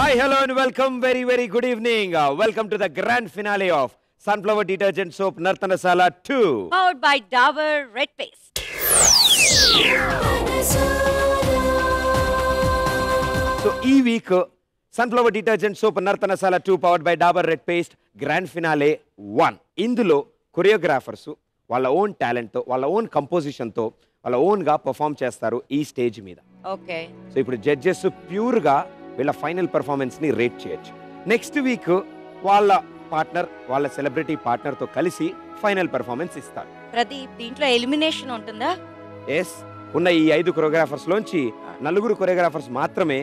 Hi, hello and welcome. Very good evening. Welcome to the grand finale of Sunflower Detergent Soap Nartanasala 2. Powered by Dabur Red Paste. So, this week, Sunflower Detergent Soap Nartanasala 2 powered by Dabur Red Paste grand finale 1. ఇందులో choreographers వాళ్ళ own టాలెంట్తో వాళ్ళ own కంపోజిషన్తో వాళ్ళ ఓన్గా perform చేస్తారు ఈ stage మీద. Okay. So ఇప్పుడు judges ప్యూర్గా వీళ్ళ ఫైనల్ పర్ఫార్మెన్స్ని రేట్ చేయొచ్చు. నెక్స్ట్ వీక్ వాళ్ళ పార్ట్నర్ వాళ్ళ సెలబ్రిటీ పార్ట్నర్తో కలిసి ఫైనల్ పర్ఫార్మెన్స్ ఇస్తారు. ప్రదీప్, దీంట్లో ఎలిమినేషన్ ఉంటుందా? ఎస్, ఉన్న ఈ 5 కొరియోగ్రాఫర్స్లోంచి 4 కొరియోగ్రాఫర్స్ మాత్రమే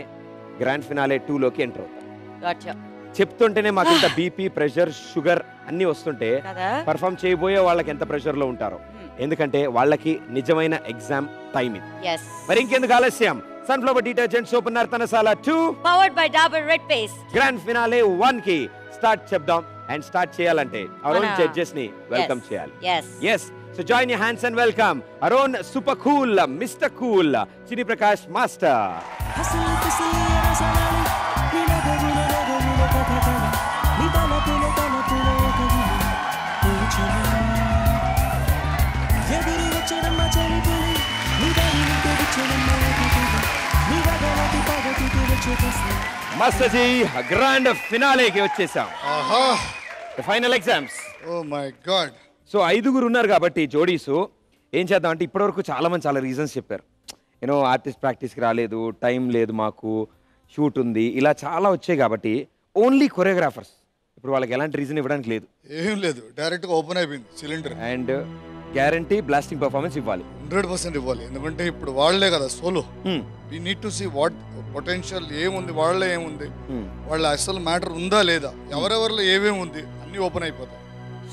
గ్రాండ్ ఫినాలే 2లోకి ఎంటర్ అవుతారు. చెప్తుంటేనే మాకు ఇంత బీపీ, ప్రెషర్, షుగర్ అన్నీ వస్తుంటే పర్ఫామ్ చేయబోయే వాళ్ళకి ఎంత ప్రెషర్లో ఉంటారో. ఎందుకంటే వాళ్ళకి నిజమైన ఎగ్జామ్ టైం ఇది. మరి ఇంకెందుకు ఆలస్యం, Sunflower Detergent Soap Nartanasala 2 powered by Dabur Red Paste grand finale 1 కి స్టార్ట్ చెప్దాం. అండ్ స్టార్ట్ చేయాలంటే our own judges ని వెల్కమ్ చేయాలి. yes so join your hands and welcome our own super cool Mr. Cool Chini Prakash Master. Master ji, grand ఫినాలేకి వచ్చేసాం. Final exams. Oh my God. So 5 ఉన్నారు కాబట్టి జోడీసు ఏం చేద్దాం అంటే ఇప్పటివరకు చాలా మంది చాలా రీజన్స్ చెప్పారు. ఆర్టిస్ట్ ప్రాక్టీస్కి రాలేదు, టైం లేదు, మాకు షూట్ ఉంది, ఇలా చాలా వచ్చాయి కాబట్టి ఓన్లీ కొరియోగ్రాఫర్స్ ఇప్పుడు వాళ్ళకి ఎలాంటి రీజన్ ఇవ్వడానికి లేదు. ఏం లేదు, డైరెక్ట్గా ఓపెన్ అయిపోయింది cylinder. And guarantee blasting performance ఇవ్వాలి, 100% ఇవ్వాలి. ఎందుకంటే ఇప్పుడు వాళ్లే కదా solo. We need to see what potential ఏముంది, వాళ్ళే ఏముంది, వాళ్ళ అసలు మ్యాటర్ ఉందా లేదా, ఎవరెవరిలో ఏమేమి ఉంది అన్ని ఓపెన్ అయిపోతాయి.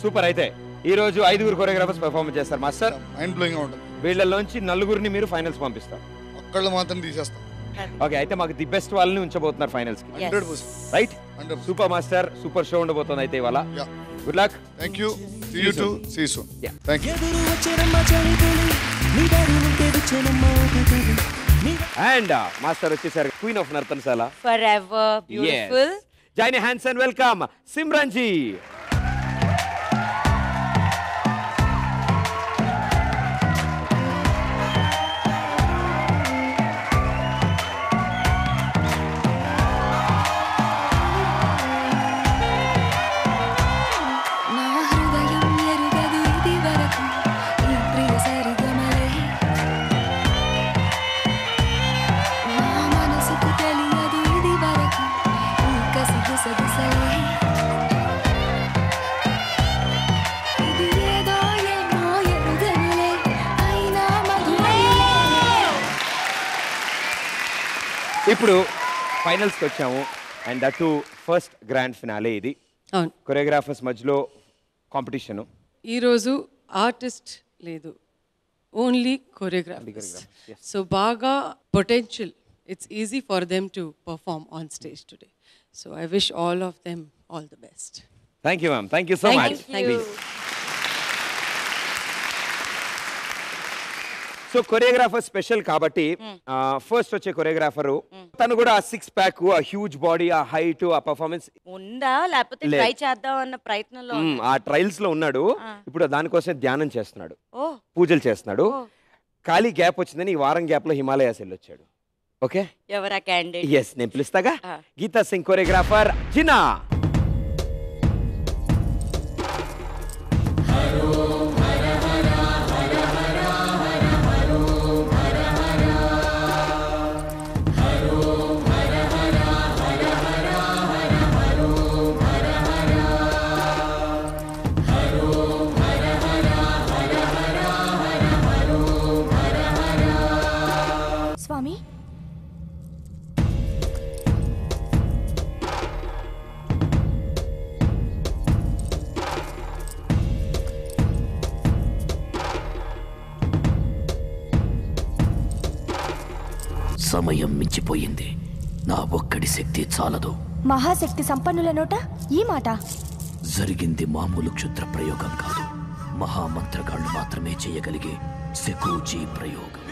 సూపర్. అయితే ఈ రోజు 5 కొరియోగ్రాఫర్స్ పర్ఫార్మెన్స్ చేస్తారు మాస్టర్. మైండ్ బ్లోయింగ్ గా ఉంటుంది. వీళ్ళలోంచి 4 మీరు ఫైనల్స్ పంపిస్తారు. ఒక్కళ్ళు మాత్రం తీసేస్తాం. ఓకే, అయితే మాకు ది బెస్ట్ వాళ్ళని ఉంచబోతున్నారు ఫైనల్స్ కి. 100%. Right. Super master, super show ఉండబోతుంది అయితే ఇవాళ. Good luck. Thank you. See you to see you soon. Thank you. And master వచ్చేసారు, queen of Nartanasala. Forever beautiful. Join your hands and welcome Simran ji. ఇప్పుడు ఫైనల్స్కి వచ్చాము. And అటు first grand finale ఇది. Choreographers మధ్యలో competition. ఈరోజు artist లేదు, only choreographers. So బాగా potential, it's easy for them to perform on stage today. So I wish all of them all the best. Thank you ma'am. Thank you so much. So choreographer special కాబట్టి first వచ్చే choreographer తను కూడా 6 pack, ఆ huge body, ఆ height, ఆ performance ఉందా లేకపోతే try చేద్దాం అన్న ప్రయత్నంలో ఆ ట్రయల్స్ లో ఉన్నాడు. ఇప్పుడు దానికోసం ధ్యానం చేస్తున్నాడు, పూజలు చేస్తున్నాడు. ఖాళీ గ్యాప్ వచ్చిందని ఈ వారం గ్యాప్ లో హిమాలయాస్ వెళ్ళొచ్చాడు. ఓకే, ఎవరా క్యాండిడేట్? ఎస్, నేను పిలుస్తాగా. గీతా సింగ్ కొరియోగ్రాఫర్ జినా. స్వామి, సమయం మించిపోయింది. నా ఒక్కడి శక్తి చాలదు. మహాశక్తి సంపన్నుల నోట ఈ మాట. జరిగింది మామూలు క్షుద్ర ప్రయోగం కాదు, మహామంత్రగాళ్లు మాత్రమే చేయగలిగే సెకూజీ ప్రయోగం.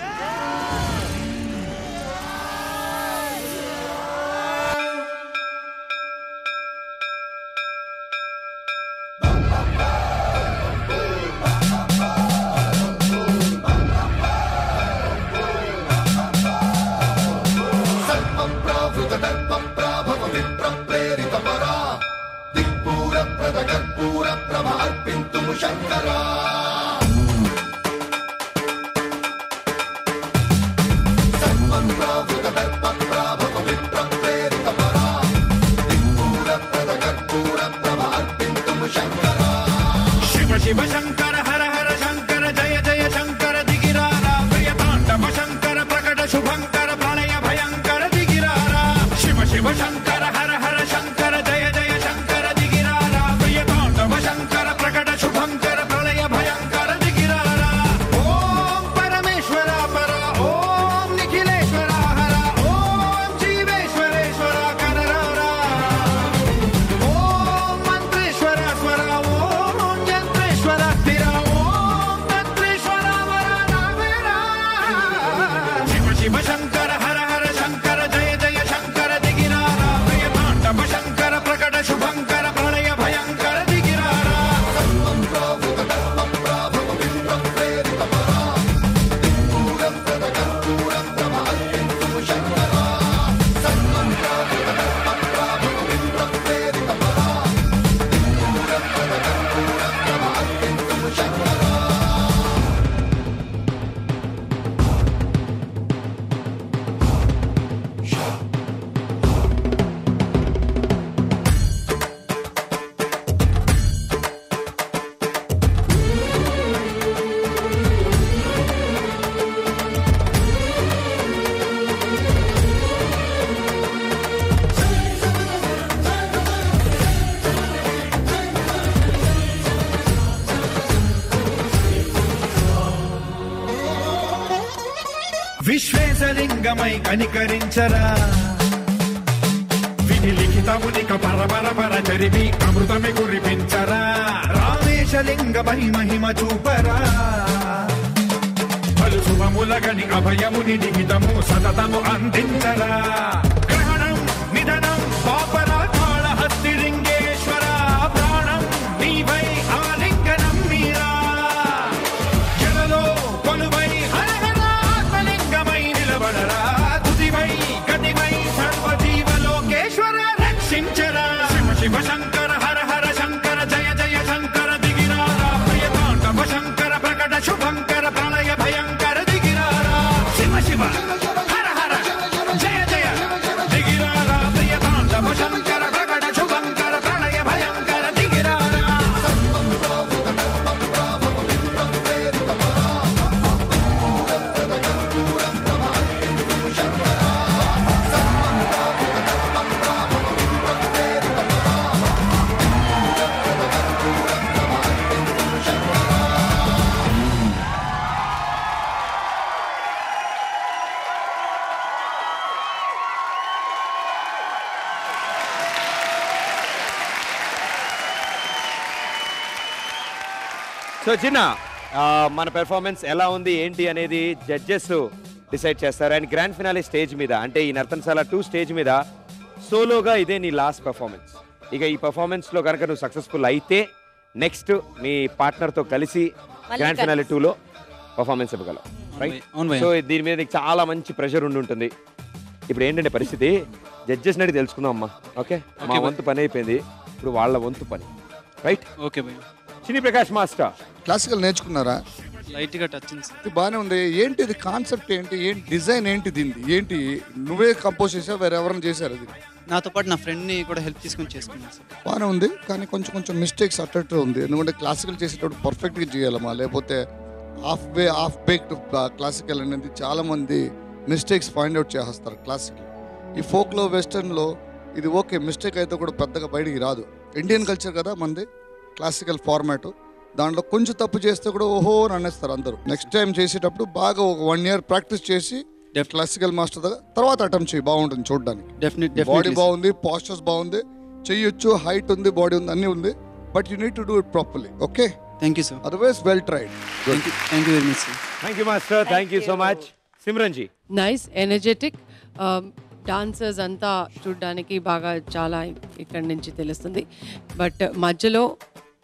విశ్వేశలింగమై కనికరించరా విధి లిఖితమునిక పరపర పర చరిమి అమృతమి కురిపించరా రామేశలింగమై మహిమ చూపరా పలు శుభములగని అభయముని లిఖితము సతతము అందించరా గ్రహణం నిధనం పాపరా కాళహస్తిలింగేశ్వర ప్రాణం నీవై ఆలింగనం మీరా జలలో కొలువై హరహరాత్మలింగమై నిలబడరా తుదివై గతివై సర్వజీవలోకేశ్వర రక్షించరా శివ శివ శంకర హర హర శంకర జయ జయ శంకర దిగిరారా ప్రియతాండవ శంకర ప్రకట శుభంకర ప్రళయ భయంకర దిగిరారా శివ శివ హర హర జయ జయ దిగిరారా ప్రియతాండవ శంకర ప్రకట శుభంకర ప్రళయ భయంకర దిగిరారా సో చిన్న మన పెర్ఫార్మెన్స్ ఎలా ఉంది ఏంటి అనేది జడ్జెస్ డిసైడ్ చేస్తారు. అండ్ గ్రాండ్ ఫినాలే స్టేజ్ మీద అంటే ఈ నర్తనశాల 2 స్టేజ్ మీద సోలోగా ఇదే నీ లాస్ట్ పెర్ఫార్మెన్స్. ఇక ఈ పెర్ఫార్మెన్స్లో కనుక నువ్వు సక్సెస్ఫుల్ అయితే నెక్స్ట్ మీ పార్ట్నర్తో కలిసి గ్రాండ్ ఫినాలే 2లో పర్ఫార్మెన్స్ ఇవ్వగలవు. రైట్? సో దీని మీద నీకు చాలా మంచి ప్రెషర్ ఉండుంటుంది. ఇప్పుడు ఏంటంటే పరిస్థితి జడ్జెస్ నడి తెలుసుకుందాం అమ్మా. ఓకే, మా వంతు పని అయిపోయింది, ఇప్పుడు వాళ్ళ వంతు పని. రైట్? ఓకే భయ్య. చిన్ని ప్రకాష్ మాస్టర్ క్లాసికల్ నేర్చుకున్నారా? లైట్గా టచ్ ఉంది సార్. ఇది బాగానే ఉంది. ఏంటి ఇది కాన్సెప్ట్ ఏంటి, ఏంటి డిజైన్ ఏంటి, దీన్ని ఏంటి నువ్వే కంపోజ్ చేసావు, వేరే ఎవరైనా చేశారు? అది నాతో పాటు నా ఫ్రెండ్ని కూడా హెల్ప్ తీసుకొని చేసుకున్నాను సార్. బాగానే ఉంది, కానీ కొంచెం మిస్టేక్స్ అట్టట్టు ఉంది. ఎందుకంటే క్లాసికల్ చేసేటప్పుడు పర్ఫెక్ట్గా చేయాలమ్మా, లేకపోతే హాఫ్ బేక్డ్ క్లాసికల్ అనేది చాలామంది మిస్టేక్స్ ఫైండ్ అవుట్ చేస్తారు. క్లాసికల్ ఈ ఫోక్లో వెస్టర్న్లో ఇది ఓకే, మిస్టేక్ అయితే కూడా పెద్దగా బయటికి రాదు. ఇండియన్ కల్చర్ కదా మనది క్లాసికల్ ఫార్మాట్, దాంట్లో కొంచెం తప్పు చేస్తే కూడా ఓహో అని అనేస్తారు అందరూ. నెక్స్ట్ టైం చేసేటప్పుడు బాగా ఒక 1 year ప్రాక్టీస్ చేసి క్లాసికల్ మాస్టర్ దగ్గర తర్వాత అటెంప్ట్ చేయి, బాగుంటుంది చూడడానికి. బాడీ బాగుంది, పోస్టర్స్ బాగుంది, చెయ్యొచ్చు, హైట్ ఉంది, బాడీ ఉంది, అన్నీ ఉంది. But you need to do it properly. Okay, thank you sir. Otherwise well tried. Thank you very much sir. Thank you master, thank you so much. Simran ji nice, energetic dancers అంతా చూడ్డానికి బాగా చాలా ఇక్కడి నుంచి తెలుస్తుంది. బట్ మధ్యలో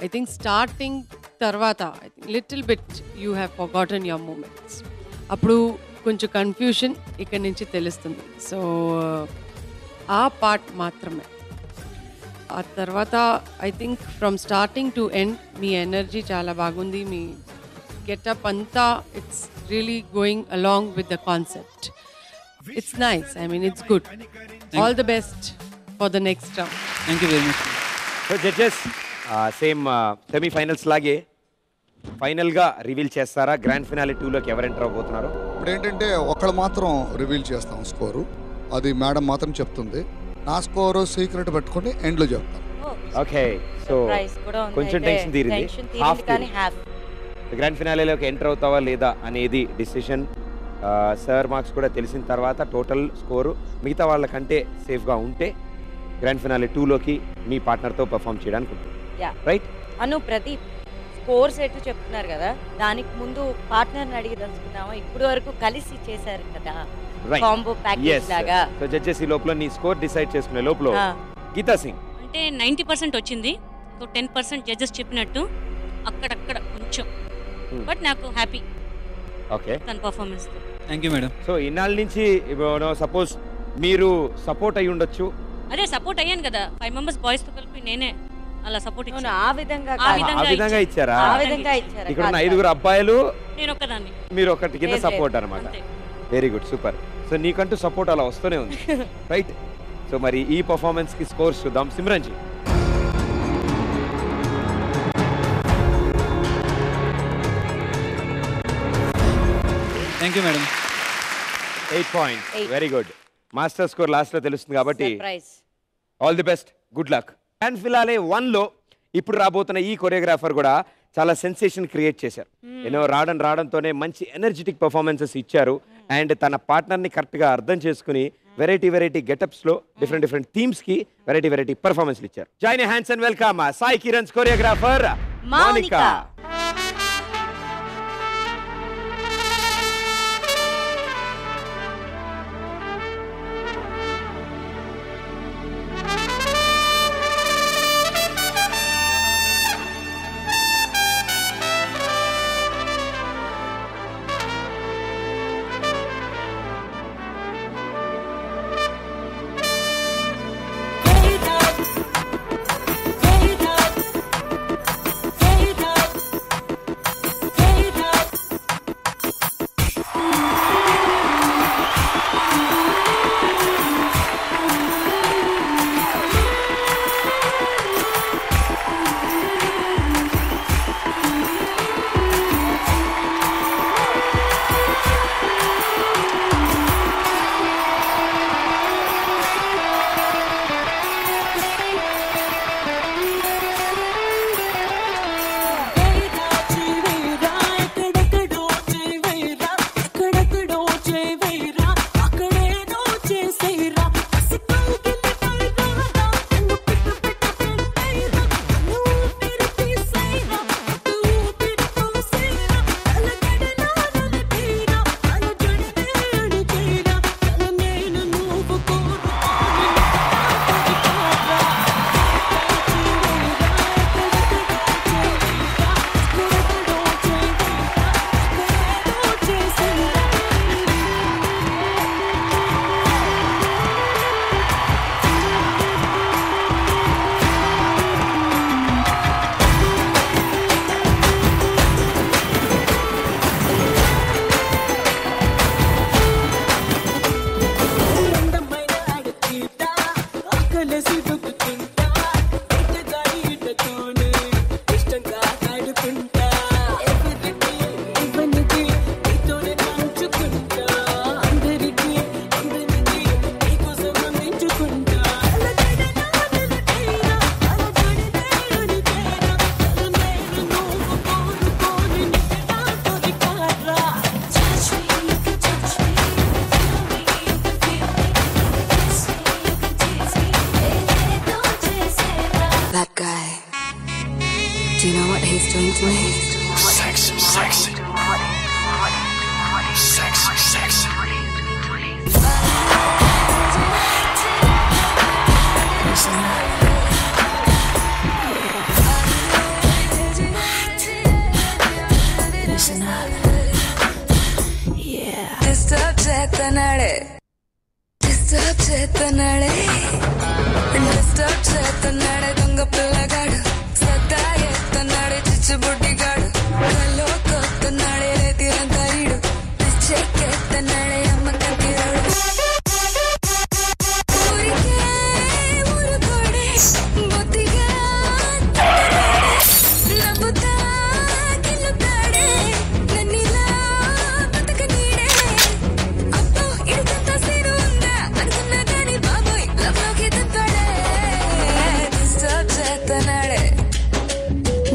ఐ థింక్ స్టార్టింగ్ తర్వాత I think little bit you have forgotten your moments. అప్పుడు కొంచెం కన్ఫ్యూషన్ ఇక్కడి నుంచి తెలుస్తుంది. సో ఆ పార్ట్ మాత్రమే. ఆ తర్వాత I think from starting to end me energy చాలా బాగుంది. మీ గెటప్ అంతా it's really going along with the concept. It's nice. I mean, it's good. All the best for the next round. Thank you very much. So judges same semifinals లాగే ఫైనల్గా reveal చేస్తారా grand finale 2లోకి ఎవరు enter అవబోతున్నారు? ఇప్పుడు ఏంటంటే ఒకళ్ళు మాత్రం reveal చేస్తాం score, అది మేడం మాత్రం చెప్తుంది. నా స్కోరు సీక్రెట్ పెట్టుకొని ఎండ్లో చెప్తాను. ఓకే, సో కొంచెం టెన్షన్ తీరింది. గ్రాండ్ ఫినాలేలోకి ఎంటర్ అవుతావా లేదా అనేది డిసిషన్ సార్ మార్క్స్ కూడా తెలిసిన తర్వాత టోటల్ స్కోరు మిగతా వాళ్ళకంటే సేఫ్గా ఉంటే గ్రాండ్ ఫినాలే 2లోకి మీ పార్ట్నర్తో పర్ఫామ్ చేయడానికి ఉంటుంది. రైట్? అను ప్రదీప్ స్కోర్స్ ఎటు చెప్తున్నారు కదా, దానికి ముందు పార్ట్నర్ని అడిగి తెలుసుకుందామా? ఇప్పుడు వరకు కలిసి చేశారు కదా కాంబో ప్యాకేజ్ లాగా. సో జడ్జెస్ ఈ లోపల నీ స్కోర్ డిసైడ్ చేసుకునే లోపల గీతా సింగ్ అంటే 90% వచ్చింది. సో 10% జడ్జెస్ చెప్పినట్టు అక్కడక్కడ కొంచెం, బట్ నాకు హ్యాపీ. ఓకే, తన performance. Thank you madam. So ఇన్నాళ్ళ నుంచి సపోజ్ మీరు సపోర్ట్ అయ్యి ఉండొచ్చు. అదే సపోర్ట్ అయ్యాను కదా, 5 members బాయ్స్ తో కలిపి నేనే అలా సపోర్ట్ ఇచ్చాను. ఆ విధంగా ఇచ్చారా? ఆ విధంగా ఇచ్చారు. ఇక్కడ ఉన్న 5 అబ్బాయిలు నేను ఒక్కదాన్ని, మీరు ఒకటి కింద సపోర్ట్ అన్నమాట. Very good, super. సో నీకంటూ సపోర్ట్ అలా వస్తూనే ఉంది. రైట్? సో మరి ఈ పర్ఫార్మెన్స్ కి స్కోర్స్ చూద్దాం. Simran ji. Thank you madam. 8 points. Very good. Master score last లో తెలుస్తుంది కాబట్టి all the best, good luck. Grand finale 1లో ఇప్పుడు రాబోతున్న ఈ కొరియోగ్రాఫర్ కూడా చాలా సెన్సేషన్ క్రియేట్ చేశారు. రావడంతోనే మంచి ఎనర్జెటిక్ పర్ఫార్మెన్సెస్ ఇచ్చారు. అండ్ తన పార్ట్నర్ని కరెక్ట్గా అర్థం చేసుకుని వెరైటీ గెటప్స్లో డిఫరెంట్ థీమ్స్కి వెరైటీ పర్ఫార్మెన్స్లు ఇచ్చారు. Join hands and welcome Sai Kiran's choreographer Mounika.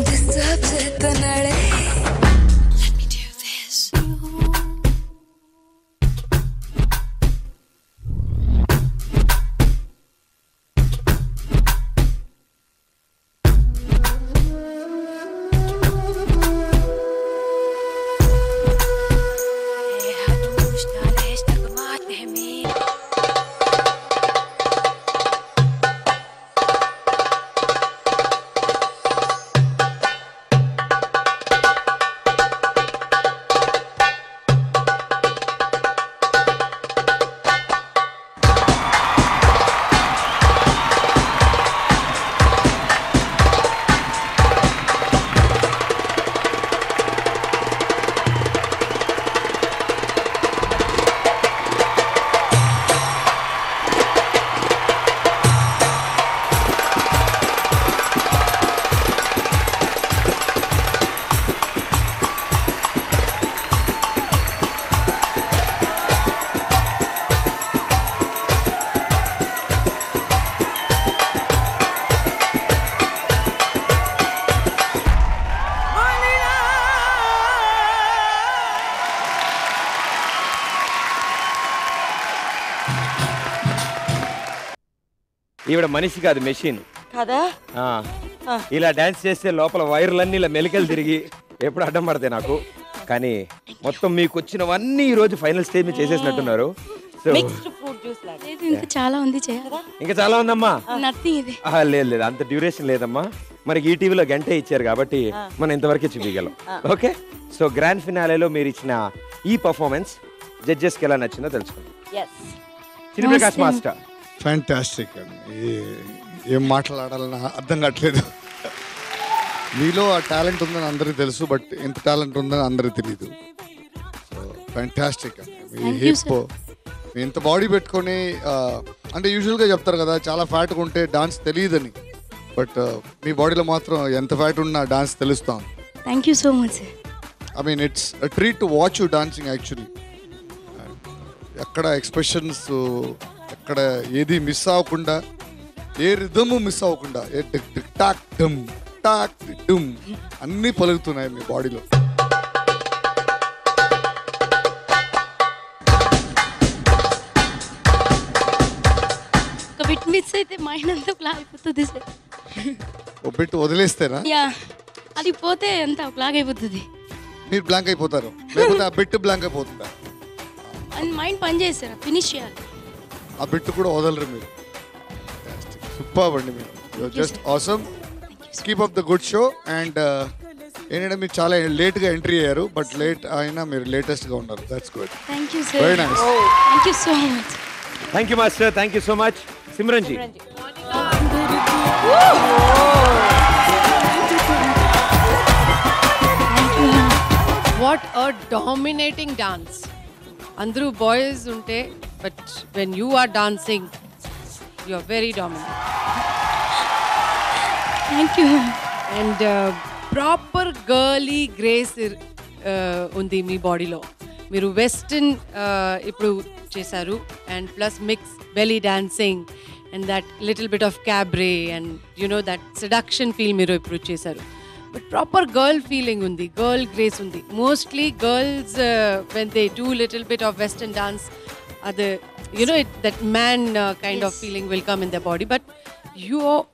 Disturb ఈవిడ మనిషి కాదు, మెషిన్. కదా ఇలా డాన్స్ చేస్తే లోపల వైర్లన్నీ ఇలా మెలికలు తిరిగి ఎప్పుడు అడ్డం పడతాయి నాకు. కానీ మొత్తం మీకు వచ్చినవన్నీ ఈ రోజు ఫైనల్ స్టేజ్ మీద చేసేసినట్టున్నారు. ఇంకా చాలా ఉంది ఇంకా చాలా ఉందమ్మా. ఇది లేదు అంత డ్యూరేషన్ లేదమ్మా. మనకి ఈ టీవీలో గంటే ఇచ్చారు కాబట్టి మనం ఇంతవరకే చూపించగలం. ఓకే, సో గ్రాండ్ ఫినాలేలో మీరు ఇచ్చిన ఈ పర్ఫార్మెన్స్ జడ్జెస్కి ఎలా నచ్చిందో తెలుసుకుందాం. చిరుప్రకాష్ మాస్టర్. ఫ్యాంటాస్టిక్ అండి. ఏం మాట్లాడాలని అర్థం కావట్లేదు. మీలో ఆ టాలెంట్ ఉందని అందరికీ తెలుసు, బట్ ఎంత టాలెంట్ ఉందని అందరికీ తెలియదు. సో ఫ్యాంటాస్టిక్ అండి. మీ హిప్ ఇంత బాడీ పెట్టుకొని, అంటే యూజువల్గా చెప్తారు కదా చాలా ఫ్యాట్గా ఉంటే డాన్స్ తెలియదని, బట్ మీ బాడీలో మాత్రం ఎంత ఫ్యాట్ ఉన్నా డాన్స్ తెలుస్తాం. Thank you so much. I mean it's a treat to watch you dancing actually. ఎక్కడ ఎక్స్ప్రెషన్స్, ఎక్కడ ఏది మిస్ అవ్వకుండా, ఏ రిథము మిస్ అవ్వకుండా, ఏ టిక్ టిక్ టాక్ డమ్ టాక్ డుమ్ అన్నీ పలుకుతున్నాయి మీ బాడీలో. ఒక బిట్ మిస్ అయితే మైండ్ అంతా బ్లాక్ అయిపోతుంది సార్. ఒక బిట్ వదిలేస్తేనా? యా, అది పోతే అంతా బ్లాక్ అయిపోతుంది. మీరు బ్లాంక్ అయిపోతారు, లేకపోతే ఆ బిట్ బ్లాంక్ అయిపోతుందా? అండ్ మైండ్ పని చేస్తారు, ఫినిష్ చేయాలి. ఆ బిట్ కూడా వదలరు మీరు. సూపర్ అండి, మీరు you're just awesome. Keep up the good show. And ఏంటంటే మీరు చాలా లేట్గా ఎంట్రీ అయ్యారు, బట్ లేట్ అయినా మీరు లేటెస్ట్గా ఉన్నారు. That's good. Thank you sir. Very nice. Thank you so much. Thank you master. Thank you so much. Simran ji. What a dominating dance. Andru boys unte, but when you are dancing, you are very dominant. Thank you. And proper girly grace undi మీ బాడీలో. మీరు western ఇప్పుడు చేశారు, and plus mix belly dancing and that little bit of cabaret and you know that seduction feel మీరు ఇప్పుడు చేశారు. But proper girl feeling ఉంది, girl grace ఉంది. Mostly girls when they do little bit of western dance, అది you know that man kind of feeling will come in the body. But you are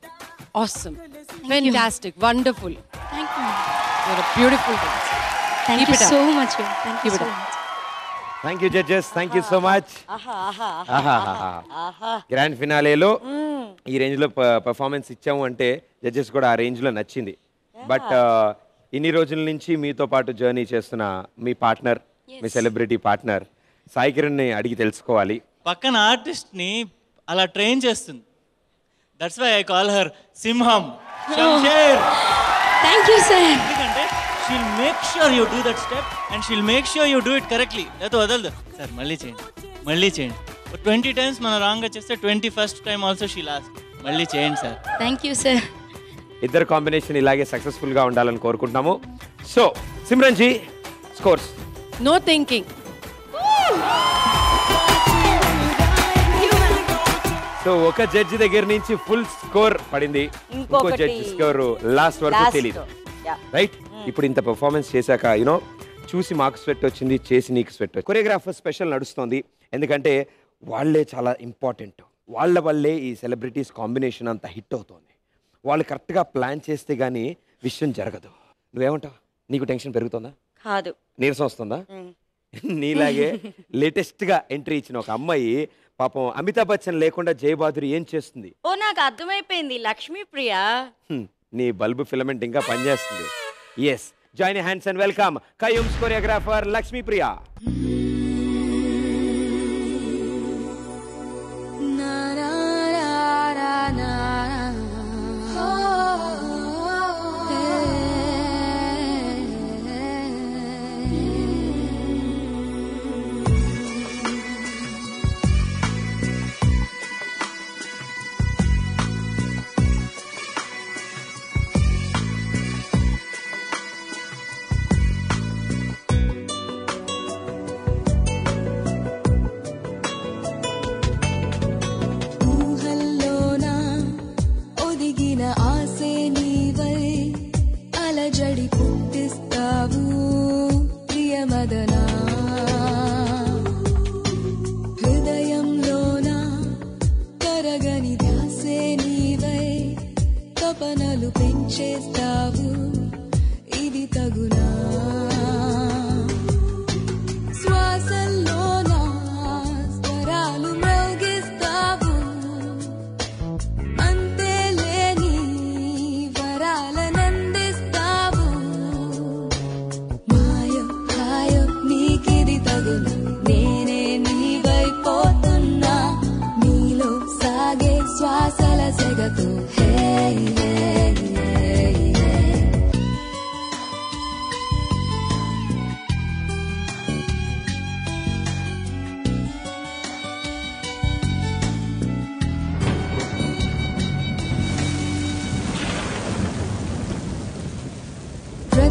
awesome, fantastic, wonderful. Thank you. You're a beautiful dancer. Thank you so much. Thank you so much. Thank you judges. Thank you so much. Grand ఫినాలేలో ఈ రేంజ్లో performance ఇచ్చాము అంటే judges కూడా ఆ రేంజ్లో నచ్చింది. But ఇన్ని రోజుల నుంచి మీతో పాటు జర్నీ చేస్తున్న మీ పార్ట్నర్, మీ సెలబ్రిటీ పార్ట్నర్ సాయి కిరణ్ని అడిగి తెలుసుకోవాలి. పక్కన ఆర్టిస్ట్ని అలా ట్రైన్ చేస్తుంది. That's why I call her సింహం. శంషేర్. Thank you sir. ఎందుకంటే she'll make sure you do that step and she'll make sure you do it correctly. లేకపోతే వదలదు. సార్ మళ్ళీ చేయండి, మళ్ళీ చేయండి. 20 times మనం రాంగ్గా చేస్తే 21st time also she lost. మళ్ళీ చేయండి సార్. Thank you sir. ఇద్దరు కాంబినేషన్ ఇలాగే సక్సెస్ఫుల్గా ఉండాలని కోరుకుంటున్నాము. So Simran ji, scores. No thinking. సో ఒక జడ్జి దగ్గర నుంచి ఫుల్ స్కోర్ పడింది, ఇంకో జడ్జి స్కోర్ లాస్ట్ వరకు తెలియదు. రైట్, ఇప్పుడు ఇంత పర్ఫార్మెన్స్ చేశాక యూనో చూసి మాకు స్వెట్ వచ్చింది, చేసి నీకు స్వెట్ వచ్చింది. కొరియోగ్రాఫర్ స్పెషల్ నడుస్తుంది, ఎందుకంటే వాళ్ళే చాలా ఇంపార్టెంట్. వాళ్ళ వల్లే ఈ సెలబ్రిటీస్ కాంబినేషన్ అంత హిట్ అవుతుంది. వాళ్ళు కరెక్ట్గా ప్లాన్ చేస్తే కానీ విషయం జరగదు. నువ్వేమంటావు? నీకు టెన్షన్ పెరుగుతుందా? కాదు. నీరసం వస్తుందా? నీలాగే లేటెస్ట్గా ఎంట్రీ ఇచ్చిన ఒక అమ్మాయి పాపం అమితాబ్ బచ్చన్ లేకుండా జయబాదురి ఏం చేస్తుంది? ఓ నాకు అర్థమైపోయింది, లక్ష్మీప్రియ. నీ బల్బు ఫిలమెంట్ ఇంకా పనిచేస్తుంది. Yes, join hands and welcome Qayyum's choreographer Lakshmipriya.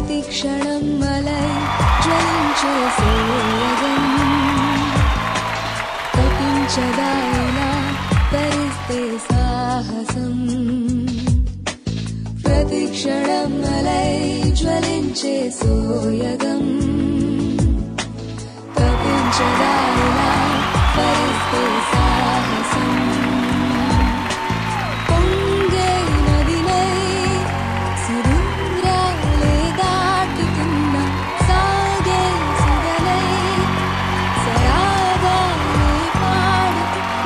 ప్రతిక్షణం అలై జ్వలించే సూర్యగం తప్పించదాయిలా తరిస్తే సాహసం ప్రతిక్షణం అలై జ్వలించే సూర్యగం తప్పించదాయిలా తరిస్తే సాహసం పొంగే నదినై సుదూరాలే దాటుతున్న సాగే సుగలై సరాగాలే పాడు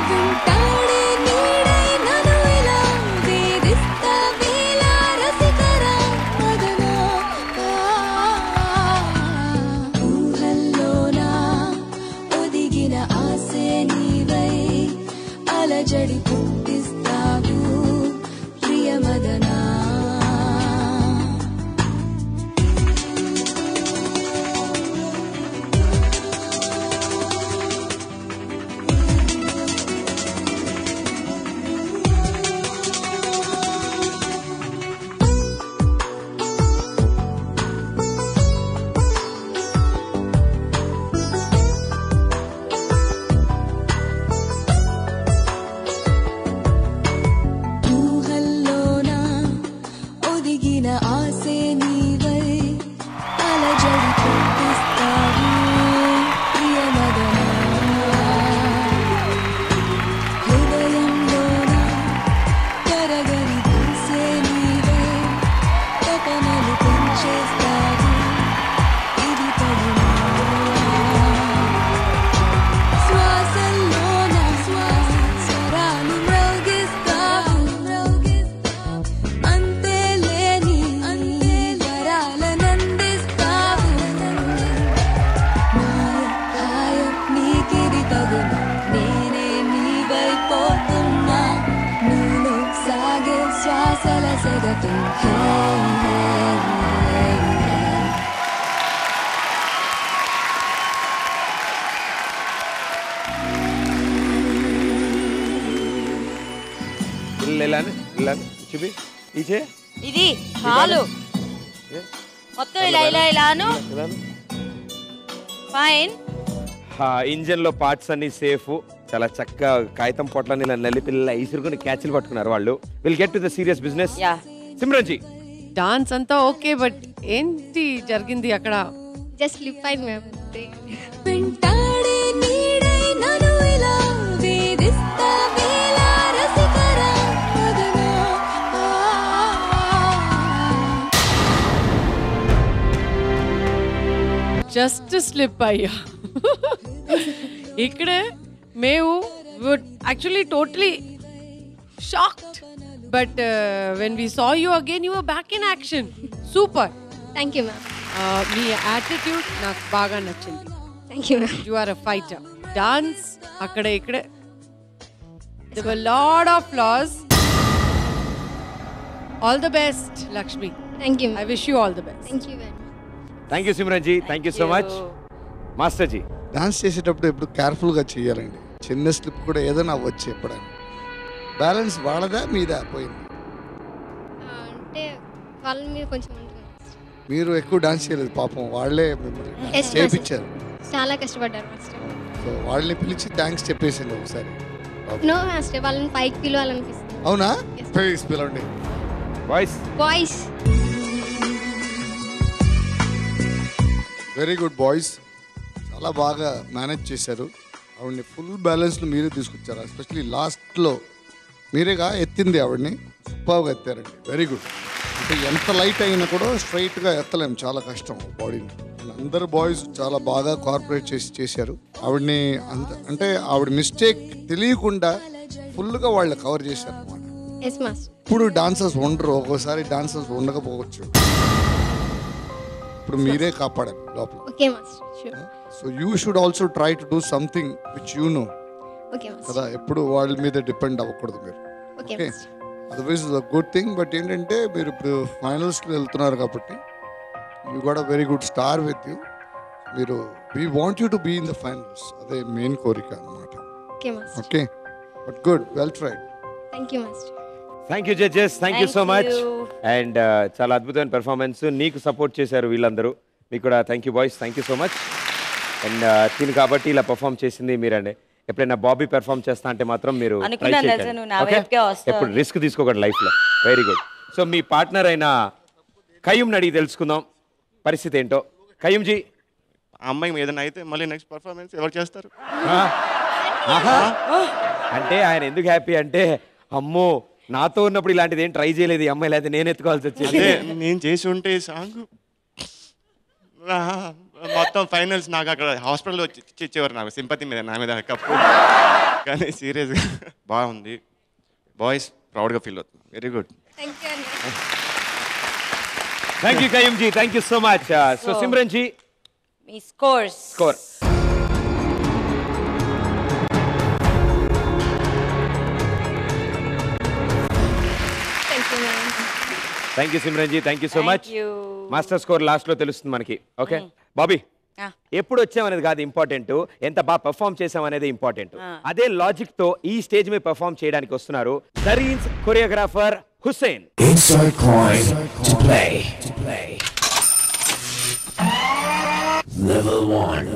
వింటాడే నీడై నన్ను ఇలా వేధిస్తా వేళ రసికరా మదనా ఊహల్లోనా ఒదిగిన ఆసే నీవై అలజడి పుట్టిస్తావు ప్రియమదనా ఊహల్లోనా ఒదిగిన ఆసే నీవై అలజడి పుట్టిస్తావు ప్రియమదనా హృదయంలోనా కరగని దూసే నీవై తపనలు పెంచేస్తావు ఇది తగునా శ్వాసల్లోన స్వరాలు మ్రోగిస్తావు అంతే లేని వరాలనందిస్తావు మాయ నీకిది తగును నేనే నీవైపోతున్నా నీలో సాగే శ్వాసల సెగటు హే హే హే ఇలానే చూపి ఇచ్చే ఇది చాలు మొత్తం ఇలా ఇలా ఇలాను ఫైన్. ఇంజన్ లో పార్ట్స్ అన్ని సేఫ్, చాలా చక్కగా కాగితం పొట్లని ఇలా నలిపిల్ల ఇసురుకుని క్యాచ్లు పట్టుకున్నారు వాళ్ళు. Will get to the serious business. Simran ji dance అంతా ఓకే, బట్ ఏంటి జరిగింది అక్కడ? జస్ట్ స్లిప్ అయింది మ్యామ్. వెంటాడే నీడై నన్ను ఇలా వేధిస్తా వేళ రసికరా మదనా జస్ట్ స్లిప్ అయ్యా. ఇక్కడే మేము actually totally shocked, but when we saw you again you are back in action. Super. Thank you ma'am. మీ యాటిట్యూడ్ నాకు బాగా నచ్చింది. Thank you ma'am. You are a fighter. Dance అక్కడ ఇక్కడే there were lot of flaws. All the best, Lakshmi. Thank you. I wish you all the best. Thank you very much. Thank you Simran ji, thank you so much. Master ji dance చేసేటప్పుడు ఎప్పుడు కేర్ఫుల్గా చేయాలండి. చిన్న slip కూడా ఏదైనా అవ్వచ్చు ఎప్పుడైనా. బ్యాలెన్స్ వాళ్ళదా మీదా పోయింది? అంటే వాళ్ళ మీద కొంచెం ఉంటుంది. మీరు ఎక్కువ డాన్స్ చేయలేదు పాపం, వాళ్ళే మిమ్మల్ని చేయించారు. చాలా కష్టపడ్డారు మాస్టర్. సో వాళ్ళని పిలిచి థ్యాంక్స్ చెప్పేసింది ఒకసారి. నో మాస్టర్, వాళ్ళని పైకి పిలవాలనిపిస్తుంది. అవునా? ప్లీజ్ పిలవండి. Boys boys. Very good boys, చాలా బాగా మేనేజ్ చేశారు. ఆవిడని ఫుల్ బ్యాలెన్స్లో మీరే తీసుకొచ్చారు. ఎస్పెషలీ లాస్ట్లో మీరేగా ఎత్తింది ఆవిడని, సూపర్గా ఎత్తారండి. Very good. అంటే ఎంత లైట్ అయినా కూడా స్ట్రైట్గా ఎత్తలేము, చాలా కష్టం బాడీని. అందరు బాయ్స్ చాలా బాగా కోఆపరేట్ చేశారు ఆవిడని. అంటే ఆవిడ మిస్టేక్ తెలియకుండా ఫుల్గా వాళ్ళు కవర్ చేశారు అనమాట. ఇప్పుడు డాన్సర్స్ ఉండరు, ఒక్కోసారి డాన్సర్స్ ఉండకపోవచ్చు. ఇప్పుడు మీరే కాపాడారు లోపల. Okay master, sure. So you should also try to do something which you know. Okay master. కదా, ఎప్పుడు వాళ్ళ మీద డిపెండ్ అవ్వకూడదు మీరు. Okay okay, otherwise is a good thing. But ఏంటంటే మీరు ఇప్పుడు ఫైనల్స్కి వెళ్తున్నారు కాబట్టి you got a very good star with you. మీరు we want you to be in the finals, అదే మెయిన్ కోరిక అనమాట. Okay master. Okay, but good, well tried. Thank you master. Thank you judges, thank you so Thank much. you. And చాలా అద్భుతమైన performance. నీకు support చేశారు వీళ్ళందరూ. మీకు కూడా thank you boys, thank you so much. And తిని కాబట్టి ఇలా పర్ఫామ్ చేసింది మీరండి. ఎప్పుడైనా బాబీ పెర్ఫామ్ చేస్తా అంటే మాత్రం మీరు try అనుకున్నాను చేయకండి. తెలుసా, నువ్వు నా Okay? వైపుకే వస్తావు. ఎప్పుడు రిస్క్ తీసుకోకండి లైఫ్లో. Very good. సో మీ పార్ట్నర్ అయిన కయ్యూమ్ని అడిగి తెలుసుకుందాం పరిస్థితి ఏంటో. కయ్యూమ్జీ, అమ్మాయి ఏదైనా అయితే మళ్ళీ నెక్స్ట్ పర్ఫార్మెన్స్ ఎవరు చేస్తారు? అంటే ఆయన ఎందుకు హ్యాపీ అంటే, అమ్మో నాతో ఉన్నప్పుడు ఇలాంటిది ఏం ట్రై చేయలేదు ఈ అమ్మాయి, లేకపోతే నేను ఎత్తుకోవాల్సి వచ్చింది. అదే నేను చేసి ఉంటే సాంగ్ మొత్తం ఫైనల్స్ నాకు అక్కడ హాస్పిటల్లో ఇచ్చేవారు నాకు సింపతి మీద, నా మీద కప్పు. కానీ సీరియస్గా బాగుంది. బాయ్స్ ప్రౌడ్గా ఫీల్ అవుతుంది. Very good. Thank you Qayyumji, thank you so much. So Simran ji, మీ score thank you Simran ji, thank you so much. Master score last లో తెలుస్తుంది మనకి. ఓకే బాబీ, ఎప్పుడు వచ్చామనేది కాదు ఇంపార్టెంట్, ఎంత బాగా పర్ఫామ్ చేసాం అనేది ఇంపార్టెంట్. అదే లాజిక్ తో ఈ స్టేజ్ మీద పర్ఫామ్ చేయడానికి వస్తున్నారు Zareen's choreographer Hussain. Insert coin to play. Level 1.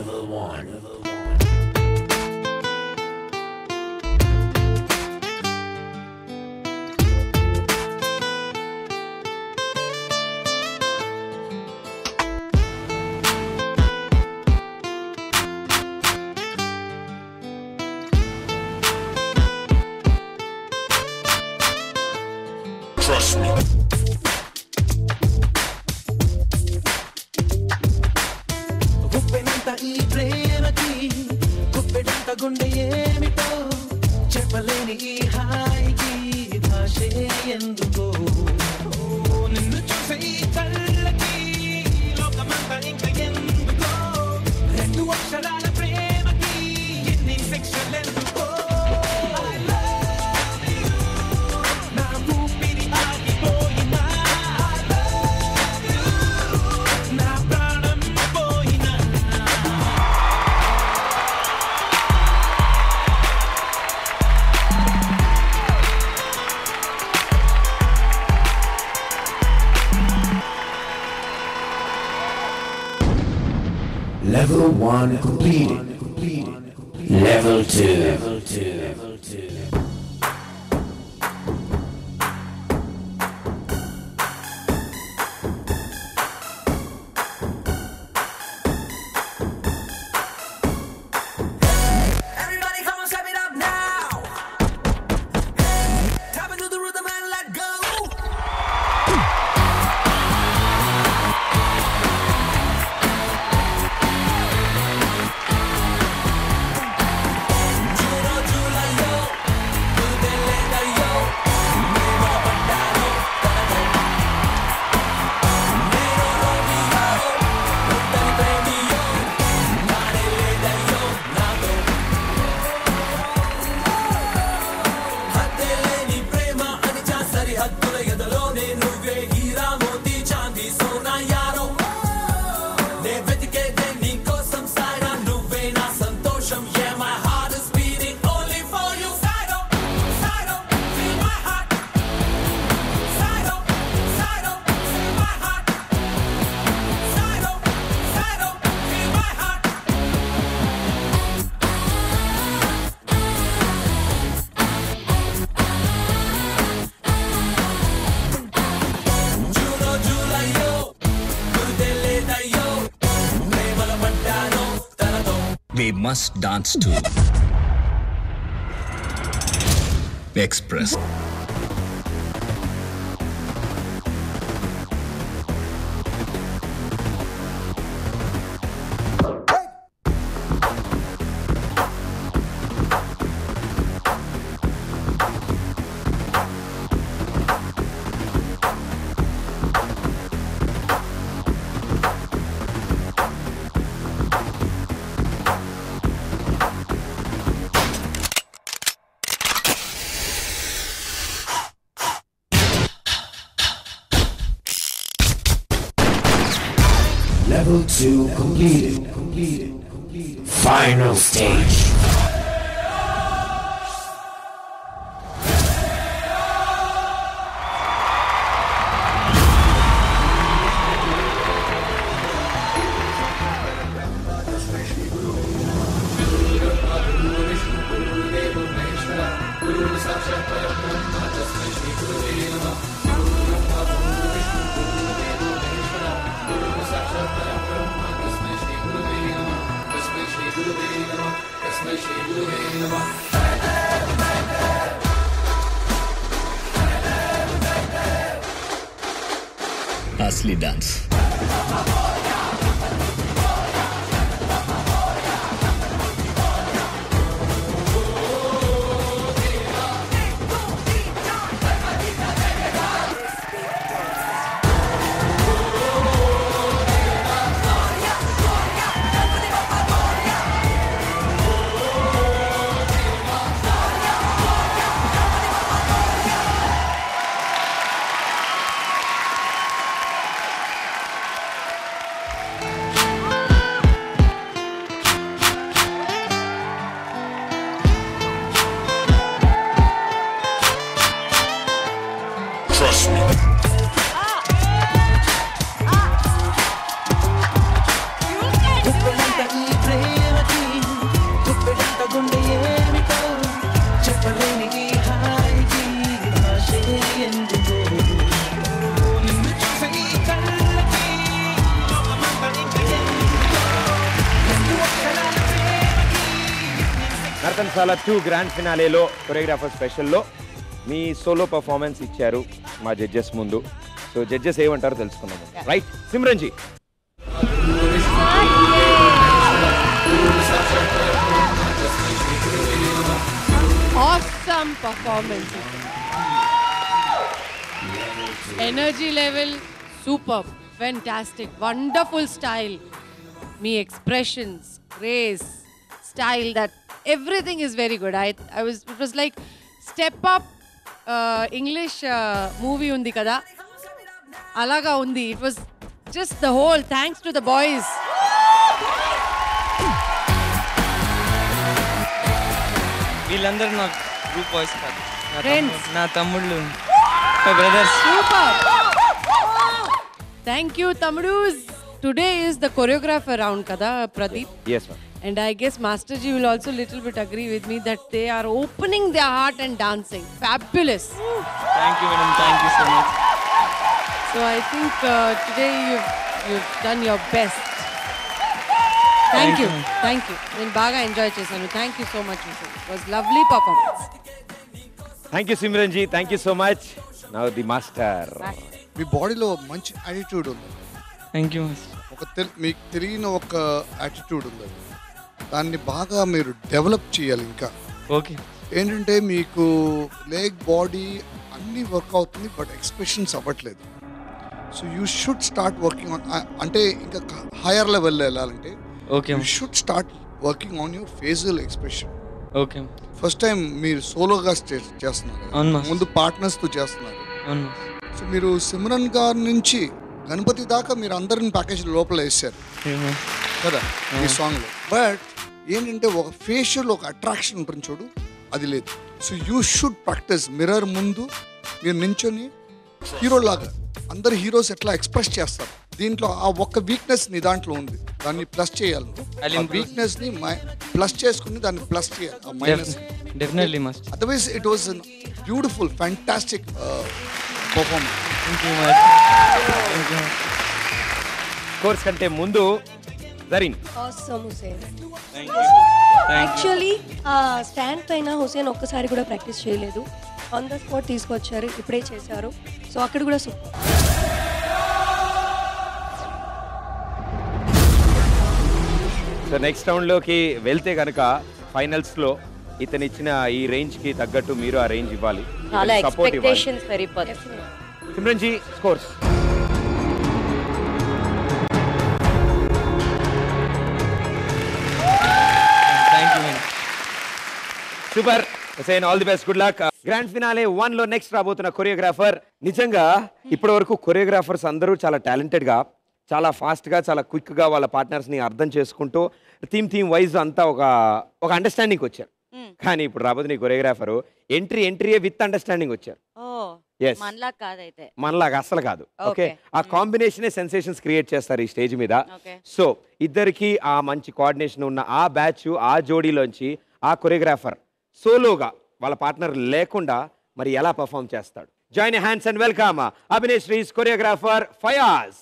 Trust me. గుప్పెనంత ఈ ప్రేమకి గుప్పెడంత గుండె ఏమిటో చెప్పలేని ఈ హాయికి భాషే ఎందుకో నిన్ను చూసే ఈ కళ్ళకి లోకమంతా ఇంకా ఎందుకో రెండు అక్షరాల ప్రేమకి ఎన్ని సెక్షన్లు ఎందుకో Level 1 completed. Level 2. Everybody come on, step it up now. Tap into the rhythm and let go. We must dance to Express. Level 2 completed. Final stage. असली डांस Trust me. గుప్పెడంత ఈ ప్రేమకి గుప్పెడంత గుండె ఏమిటో చెప్పలేని ఈ హాయికి భాషే ఎందుకో నిన్ను చూసే ఈ కళ్ళకి లోకమంత ఇంకా ఎందుకో ఒక్కలాల ప్రేమకి నర్తనశాల 2 గ్రాండ్ ఫినాలేలో కొరియోగ్రాఫర్ స్పెషల్లో మీ సోలో పర్ఫార్మెన్స్ ఇచ్చారు మా జడ్జెస్ ముందు. సో జడ్జెస్ ఏమంటారో తెలుసుకున్నాము. Right Simran ji. Awesome performance. Energy level superb, fantastic, wonderful style. Me expressions, grace, style, that everything is very good. It was like step up English movie undi kada. Alaga undi. It was just the whole, thanks to the boys. వీళ్ళందరూ నా group boys కాదు, నా తమ్ముళ్ళు, My brothers. Super. Thank you, Tamudus. Today is the choreographer round, kada, Pradeep. Yes, ma'am. And I guess Master Ji will also little bit agree with me that they are opening their heart and dancing. Fabulous. Thank you, madam. Thank you so much. So I think today you've done your best. Thank you. Thank you. నేను బాగా enjoy చేశాను. Thank you so much. It was lovely performance. Thank you, Simran ji. Thank you so much. Now the master. మీ బాడీలో మంచి attitude ఉంది. Thank you. మీకు తెలియని ఒక attitude ఉంది. దాన్ని బాగా మీరు డెవలప్ చేయాలి ఇంకా. ఓకే. ఏంటంటే మీకు లెగ్ బాడీ అన్నీ వర్క్ అవుతుంది, బట్ ఎక్స్ప్రెషన్స్ అవ్వట్లేదు. So you should start working on, అంటే ఇంకా హైయర్ లెవెల్లో వెళ్ళాలంటే okay, you should start working on your facial expression. Okay. First time మీరు సోలోగా చేస్తున్నారు, ముందు పార్ట్నర్స్తో చేస్తున్నారు. సో మీరు సిమ్రన్ గారి నుంచి గణపతి దాకా మీరు అందరిని ప్యాకేజ్ లోపల వేసారు కదా ఈ సాంగ్లో. బట్ ఏంటంటే ఒక ఫేషియల్ ఒక అట్రాక్షన్ ఉంటుంది చూడు, అది లేదు. So you should practice. Mirror ముందు మీరు నించొని హీరో లాగా, అందరు హీరోస్ ఎట్లా ఎక్స్ప్రెస్ చేస్తారు, దీంట్లో ఆ ఒక్క వీక్నెస్ నీ దాంట్లో ఉంది, దాన్ని ప్లస్ చేయాలి. వీక్నెస్ ని ప్లస్ చేసుకుని దాన్ని ప్లస్ చేయాలి, ఆ minus. Definitely must. Otherwise it was beautiful, fantastic performance. Course కంటే ముందు Zareen. Awesome Hussain. Actually stand పైన హుసేన్ ఒక్కసారి కూడా ప్రాక్టీస్ చేయలేదు, ఆన్ ద స్పాట్ తీసుకొచ్చారు, ఇప్పుడే చేశారు. సో అక్కడ కూడా సూపర్. సో నెక్స్ట్ రౌండ్లోకి వెళ్తే కనుక ఫైనల్స్లో ఇతను ఇచ్చిన ఈ రేంజ్కి తగ్గట్టు మీరు ఆ రేంజ్ ఇవ్వాలి, చాలా సపోర్ట్ ఇవ్వాలి. ఎక్స్పెక్టేషన్స్ పెరిగిపోతాయి. Simran ji scores. Super Hussain, all the best, good luck. Grand finale 1 లో నెక్స్ట్ రాబోతున్న కొరియోగ్రాఫర్. నిజంగా ఇప్పటి వరకు కొరియోగ్రాఫర్స్ అందరూ చాలా టాలెంటెడ్ గా, చాలా ఫాస్ట్ గా, చాలా క్విక్ గా వాళ్ళ పార్ట్నర్స్ ని అర్థం చేసుకుంటూ థీమ్ వైజ్ అంతా ఒక అండర్స్టాండింగ్ వచ్చారు. కానీ ఇప్పుడు రాబోతున్న కొరియోగ్రాఫర్ ఎంట్రీయే విత్ అండర్స్టాండింగ్ వచ్చారు. మనలాగా అస్సలు కాదు. ఓకే, ఆ కాంబినేషనే సెన్సేషన్స్ క్రియేట్ చేస్తారు ఈ స్టేజ్ మీద. సో ఇద్దరికి ఆ మంచి కోఆర్డినేషన్ ఉన్న ఆ బ్యాచ్, ఆ జోడీలోంచి ఆ కొరియోగ్రాఫర్ సోలోగా వాళ్ళ పార్ట్నర్ లేకుండా మరి ఎలా పర్ఫామ్ చేస్తాడు? Join hands and welcome Abhinay శ్రీస్ choreographer Fayaz.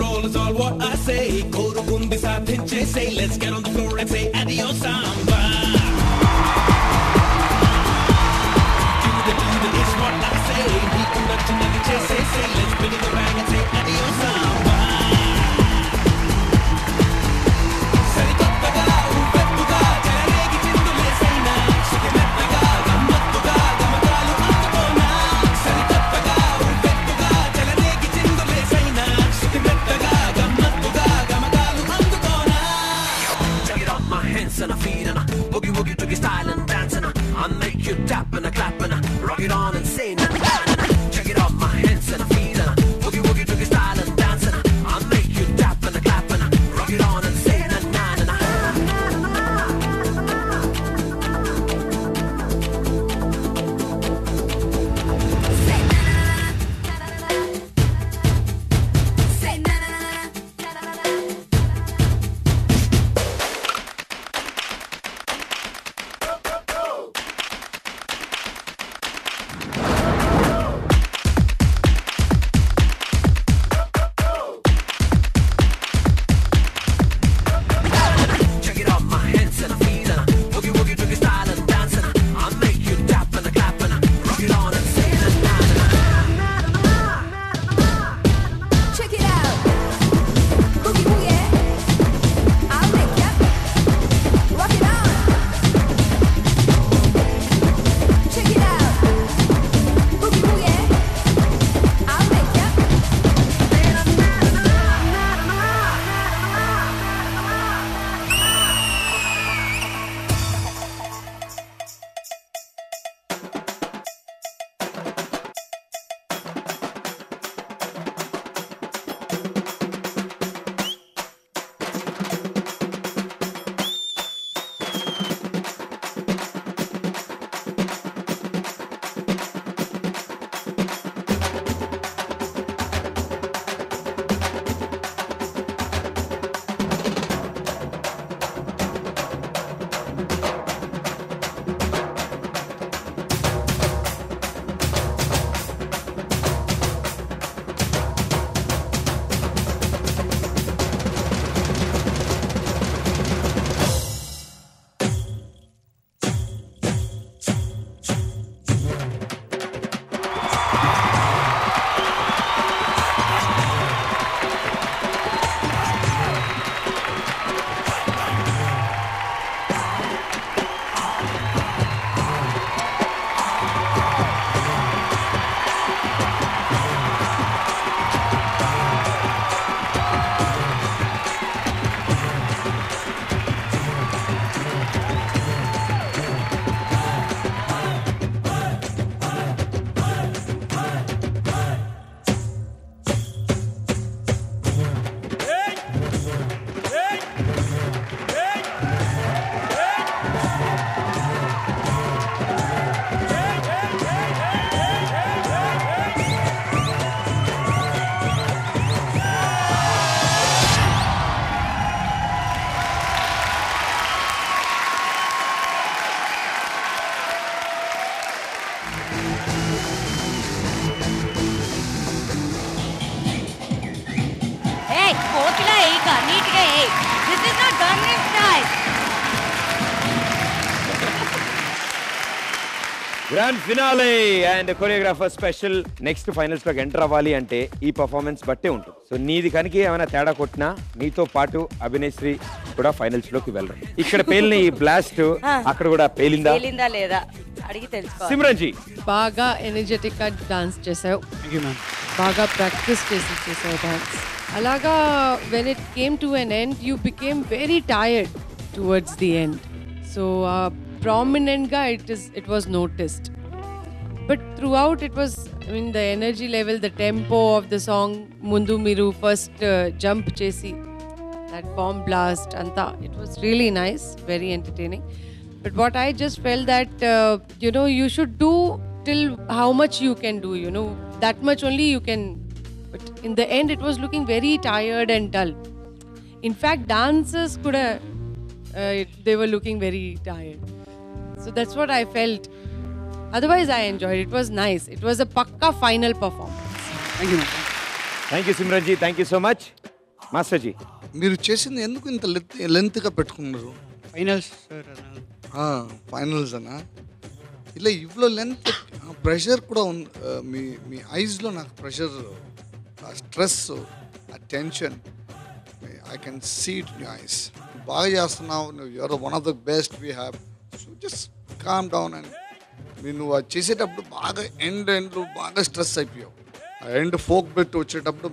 roll is all what I say. Korukundi sadhinche say, let's get on the floor and say adios samba. Do the is what I say. He conducting the chase say, let's bring it back and say adios samba. And a feet and a boogie woogie toogie style and dance and I'll make you tap and a clap and a rock it on and say na na na. Check it off my hands and a feet and a boogie woogie toogie style and dance and I'll make you tap and a clap and a rock it on and say na na na na. Grand finale and choreographer special. Next finals లోకి enter అవ్వాలి అంటే ఈ performance బట్టే ఉంటుంది. So నీది కనుక ఏమైనా తేడా కొట్టినా నీతో పాటు అభినేశ్రీ కూడా ఫైనల్స్ లోకి వెళ్ళరు. ఇక్కడ పేలిన ఈ బ్లాస్ట్ అక్కడ కూడా పేలిందా లేదా అడిగి తెలుసుకో. సిమ్రన్ జీ బాగా ఎనర్జెటిక్ గా డాన్స్ చేసావు, బాగా ప్రాక్టీస్ చేసావు డాన్స్. అలాగా when it came to an end you became very tired towards the end. So prominent ga it was noticed, but throughout it was, I mean, the energy level, the tempo of the song, mundu miru first jump chesi that bomb blast anta, it was really nice, very entertaining. But what I just felt that you should do till how much you can do, that much only you can. But in the end it was looking very tired and dull. In fact, dancers could they were looking very tired. So that's what I felt. Otherwise, I enjoyed it. It was nice. It was a pakka final performance. Thank you, ma'am. Thank you, Simran ji. Thank you so much. Master ji మీరు చేసింది ఎందుకు ఇంత లెంత్గా పెట్టుకున్నారు? Finals finals అన్నా ఇలా ఇవ్వలో length pressure కూడా ఉంది. మీ ఐస్లో నాకు ప్రెషర్, స్ట్రెస్, ఆ tension I can see it in eyes. బాగా చేస్తున్నావు, you're one of the best we have. So just calm down. And నువ్వు అది చేసేటప్పుడు బాగా ఎండ్లు బాగా స్ట్రెస్ అయిపోయావు. ఆ ఎండ్ ఫోక్ బెట్ వచ్చేటప్పుడు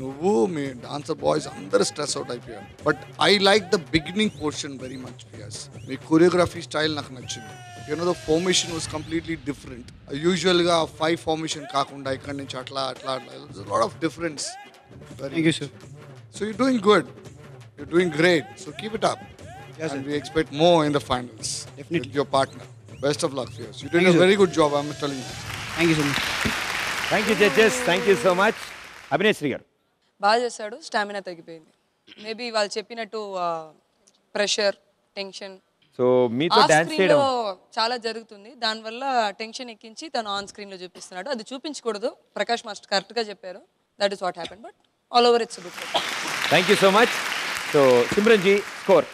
నువ్వు మీ డాన్సర్ బాయ్స్ అందరూ స్ట్రెస్ అవుట్ అయిపోయారు. But I like the beginning portion very much. Because me choreography style నాకు నచ్చింది. The formation was completely different. యూజువల్గా 5 ఫార్మేషన్ కాకుండా ఇక్కడి నుంచి అట్లా lot of difference. Thank you, sir. So you're doing good. You're doing great. So keep it up. Yes, and sir. we expect more in the finals. Definitely. With your partner. Best of luck, yes. You're doing Thank you, a very sir. good job, I'm telling you. Thank you so much. Thank you judges, thank you so much. Abhineshri గారు బాగా చేశాడు, stamina తగ్గిపోయింది. Maybe వాళ్ళు చెప్పినట్టు pressure, tension so మీతో dance చేయడం చాలా జరుగుతుంది. దానివల్ల టెన్షన్ ఎక్కించి తను ఆన్ స్క్రీన్ లో చూపిస్తున్నాడు. అది చూపించకూడదు. ప్రకాష్ మాస్టర్ కరెక్ట్ గా చెప్పారు. That is what happen. But all over it's good. Thank you so much. So Simran ji score.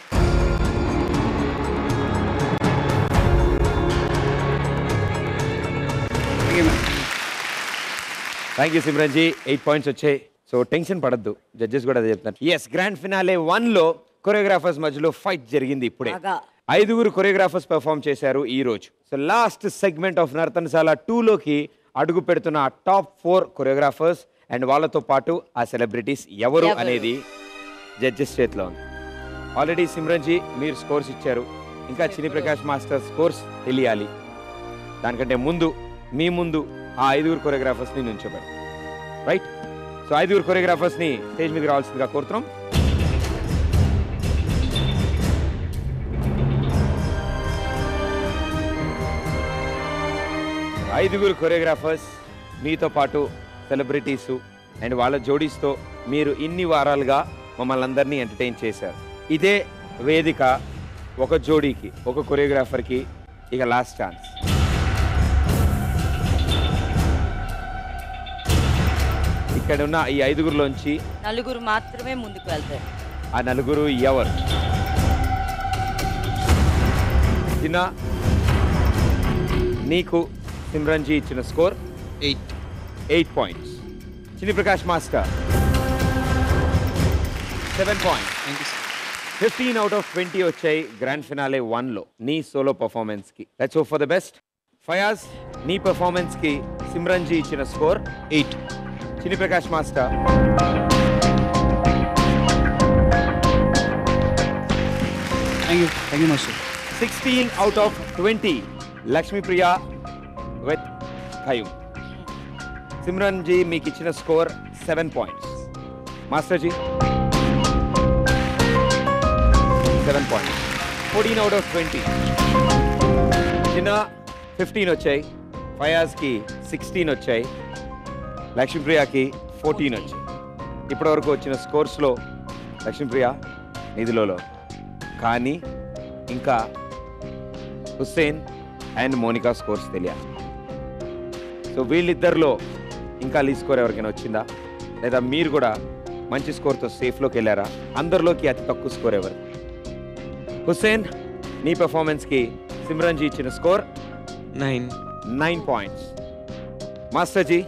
Thank you Simran ji. 8 points వచ్చాయి. సో టెన్షన్ పడద్దు, జడ్జెస్ కూడా అదే చెప్తున్నారు. ఎస్, గ్రాండ్ ఫినాలే 1లో కొరియోగ్రాఫర్స్ మధ్యలో ఫైట్ జరిగింది ఇప్పుడే. 5 కొరియోగ్రాఫర్స్ పెర్ఫామ్ చేశారు ఈ రోజు. So last segment of Nartanasala 2లోకి అడుగు పెడుతున్న టాప్ 4 కొరియోగ్రాఫర్స్ అండ్ వాళ్ళతో పాటు ఆ సెలబ్రిటీస్ ఎవరు అనేది జడ్జెస్ చేతిలో ఉంది. ఆల్రెడీ సిమ్రన్ జీ మీరు స్కోర్స్ ఇచ్చారు. ఇంకా చిన్ని ప్రకాష్ మాస్టర్ స్కోర్స్ తెలియాలి. దానికంటే ముందు మీ ముందు ఆ 5 కొరియోగ్రాఫర్స్ని నుంచోబెడతాం. రైట్? సో 5 కొరియోగ్రాఫర్స్ని స్టేజ్ మీదకి రావాల్సిందిగా కోరుతున్నాం. ఐదుగురు కొరియోగ్రాఫర్స్ మీతో పాటు సెలబ్రిటీసు అండ్ వాళ్ళ జోడీస్తో మీరు ఇన్ని వారాలుగా మమ్మల్ని అందరినీ ఎంటర్టైన్ చేశారు. ఇదే వేదిక ఒక జోడీకి, ఒక కొరియోగ్రాఫర్కి ఇక లాస్ట్ ఛాన్స్. ఇక్కడ ఉన్న ఈ 5గురిలోంచి 4 మాత్రమే ముందుకు వెళ్తారు. ఆ 4 ఎవరు? చిన్న నీకు సిమ్రన్ జీ ఇచ్చిన score 8 points. Chinni Prakash master 7 points. 15 out of 20 వచ్చాయి గ్రాండ్ ఫినాలే 1లో నీ సోలో పర్ఫార్మెన్స్కి. Let's hope for the best. Fayaz, నీ పర్ఫార్మెన్స్కి సిమ్రన్ జీ ఇచ్చిన score 8. Chinni Prakash master thank you master. 16 out of 20. Lakshmipriya with Qayyum. Simran ji మీకు ఇచ్చిన score 7 points. Master ji 7 points. 14 out of 20. చిన్న 15 వచ్చాయి. ఫయాజ్కి 16 వచ్చాయి. లక్ష్మీప్రియకి 14 వచ్చాయి. ఇప్పటివరకు వచ్చిన స్కోర్స్లో లక్ష్మీప్రియ నిధిలో, కానీ ఇంకా హుస్సేన్ అండ్ మోనికా స్కోర్స్ తెలియాలి. సో వీళ్ళిద్దరిలో ఇంకా లీ స్కోర్ ఎవరికైనా వచ్చిందా, లేదా మీరు కూడా మంచి స్కోర్తో సేఫ్లోకి వెళ్ళారా? అందరిలోకి అతి తక్కువ స్కోర్ ఎవరు? హుస్సేన్, నీ పెర్ఫార్మెన్స్కి సిమ్రన్ జీ ఇచ్చిన score 9 points. Master ji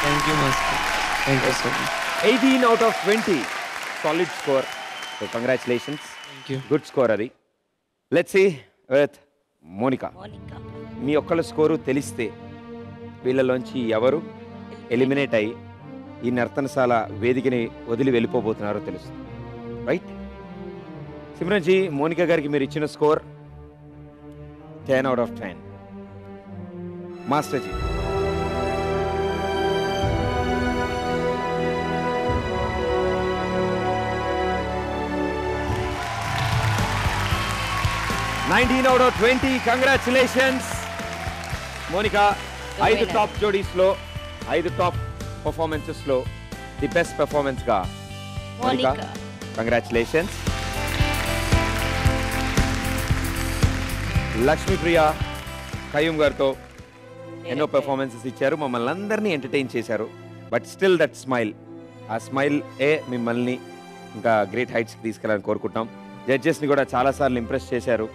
thank you master. Thank you so much. 18 out of 20. Solid score. So congratulations. Thank you. Good score అది. Let's see with Monika. మీ ఒక్కళ్ళ స్కోరు తెలిస్తే వీళ్ళలోంచి ఎవరు ఎలిమినేట్ అయ్యి ఈ నర్తనశాల వేదికని వదిలి వెళ్ళిపోబోతున్నారో తెలుస్తుంది. రైట్? సిమ్రన్ జీ, మోనికా గారికి మీరు ఇచ్చిన score 10 out of 10. Master ji 19 out of 20. Congratulations Monica. 5 top జోడీస్లో 5 టాప్ పర్ఫార్మెన్సెస్లో ది బెస్ట్ పర్ఫార్మెన్స్గా మోనికా. కంగ్రాచులేషన్స్. లక్ష్మీప్రియ కయ్యూమ్ గారితో ఎన్నో పెర్ఫార్మెన్సెస్ ఇచ్చారు, మమ్మల్ని అందరినీ ఎంటర్టైన్ చేశారు. బట్ స్టిల్ దట్ స్మైల్, ఆ స్మైల్ మిమ్మల్ని ఇంకా గ్రేట్ హైట్స్కి తీసుకెళ్ళాలని కోరుకుంటాం. జడ్జెస్ని కూడా చాలాసార్లు ఇంప్రెస్ చేశారు.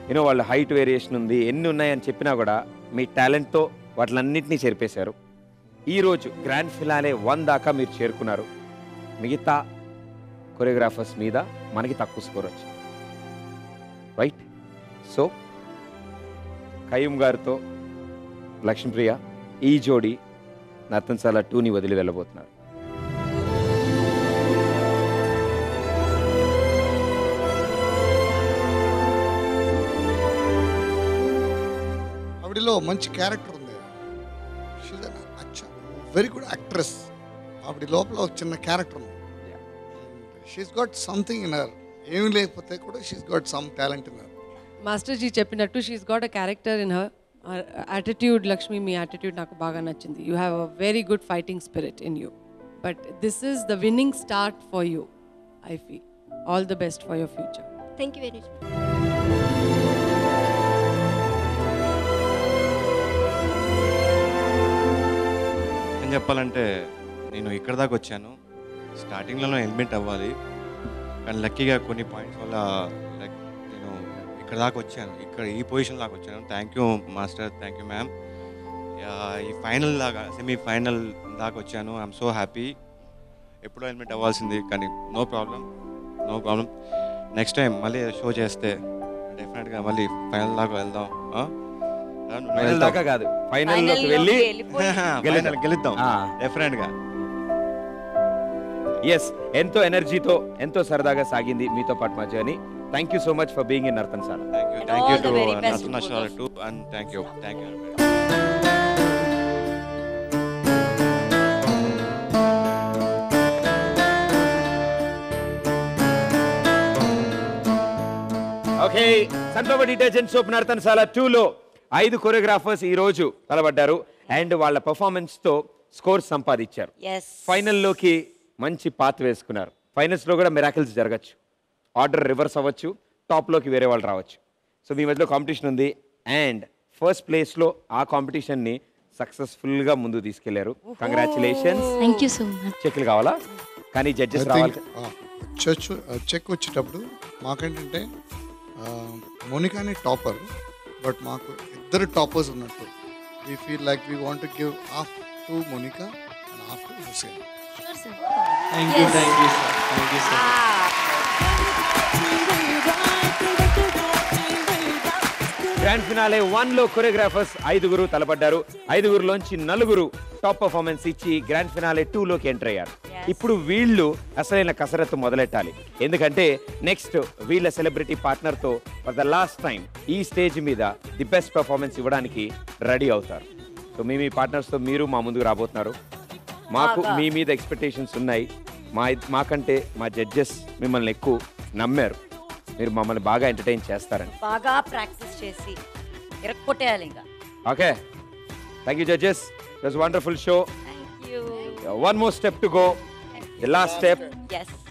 యూనో వాళ్ళ హైట్ వేరియేషన్ ఉంది, ఎన్ని ఉన్నాయని చెప్పినా కూడా మీ టాలెంట్తో వాటిలన్నింటినీ చేర్పేశారు. ఈరోజు గ్రాండ్ ఫినాలే 1 దాకా మీరు చేరుకున్నారు. మిగతా కొరియోగ్రాఫర్స్ మీద మనకి తక్కువ స్కోర్ వచ్చింది, రైట్? సో కయ్యూమ్ గారితో లక్ష్మీప్రియ ఈ జోడి నర్తనశాల 2ని వదిలి వెళ్ళబోతున్నారు. ఆవిడలో మంచి క్యారెక్టర్ ఉంది. Very good actress. ఆవిడ లోపల ఒక చిన్న క్యారెక్టర్ ఉంది. She's got something in her. ఏమి లేకపోతే కూడా she's got some talent in her. Master ji చెప్పినట్టు she's got a character in her. Attitude, Lakshmi మీ యాటిట్యూడ్ నాకు బాగా నచ్చింది. You have a very good fighting spirit in you. But this is the winning start for you. I feel all the best for your future. Thank you very much. ఏం చెప్పాలంటే నేను ఇక్కడ దాకా వచ్చాను. స్టార్టింగ్లో ఎలిమెంట్ అవ్వాలి, కానీ లక్కీగా కొన్ని పాయింట్స్ వల్ల లైక్ నేను ఇక్కడ దాకా వచ్చాను, ఇక్కడ ఈ పొజిషన్ దాకా వచ్చాను. Thank you master, thank you ma'am. ఈ ఫైనల్ దాకా, సెమీఫైనల్ దాకా వచ్చాను. I'm so happy. ఎప్పుడో ఎలిమెంట్ అవ్వాల్సింది, కానీ నో ప్రాబ్లం. నెక్స్ట్ టైం మళ్ళీ షో చేస్తే డెఫినెట్గా మళ్ళీ ఫైనల్ దాకా వెళ్దాం. ఫైనల్ దాకా కాదు, ఫైనల్లోకి వెళ్ళి గెలుద్దాం డెఫినెట్గా. ఎస్, ఎంతో ఎనర్జీతో ఎంతో సరదాగా సాగింది మీతో పాటు మా journey. Thank you so much for being in Nartanasala. Thank you to Nartanasala too and thank you. Okay, sunflower detergent soap Nartanasala 2లో 5 కొరియోగ్రాఫర్స్ ఈ రోజు తలబడ్డారు అండ్ వాళ్ళ పర్ఫార్మెన్స్ తో స్కోర్స్ సంపాదించారు. ఫైనల్లోకి మంచి పాత్ వేసుకున్నారు. ఫైనల్స్లో కూడా మిరాకిల్స్ జరగచ్చు, ఆర్డర్ రివర్స్ అవ్వచ్చు, టాప్లోకి వేరే వాళ్ళు రావచ్చు. సో మీ మధ్యలో కాంపిటీషన్ ఉంది అండ్ ఫస్ట్ ప్లేస్లో ఆ కాంపిటీషన్ని సక్సెస్ఫుల్గా ముందుకు తీసుకెళ్లారు. Congratulations. Thank you so much. చెక్లు కావాలా? కానీ జడ్జెస్ రావాలి. చెక్ వచ్చేటప్పుడు మాకేంటంటే మోనికాని టాపర్, బట్ మాకు 2 టాపర్స్ ఉన్నట్టు. We feel like we want to give half to Monica and half to Hussain. Thank you, sir. Grand finale 1లో కొరియోగ్రాఫర్స్ 5గురు తలపడ్డారు. 5గురులోంచి 4 టాప్ పర్ఫార్మెన్స్ ఇచ్చి గ్రాండ్ ఫినాలే 2లోకి ఎంటర్ అయ్యారు. ఇప్పుడు వీళ్ళు అసలైన కసరత్తు మొదలెట్టాలి. ఎందుకంటే నెక్స్ట్ వీళ్ళ సెలబ్రిటీ పార్ట్నర్తో ఫర్ ద లాస్ట్ టైం ఈ స్టేజ్ మీద ది బెస్ట్ పర్ఫార్మెన్స్ ఇవ్వడానికి రెడీ అవుతారు. సో మీ పార్ట్నర్స్తో మీరు మా ముందుకు రాబోతున్నారు. మాకు మీ మీద ఎక్స్పెక్టేషన్స్ ఉన్నాయి. మాకంటే మా జడ్జెస్ మిమ్మల్ని ఎక్కువ నమ్మారు. మీరు మమ్మల్ని బాగా ఎంటర్టైన్ చేస్తారని బాగా ప్రాక్టీస్ చేసి ఇరక్కొట్టేయాలి ఇంకా. Okay, thank you judges. It was wonderful show. One more step to go, the last step.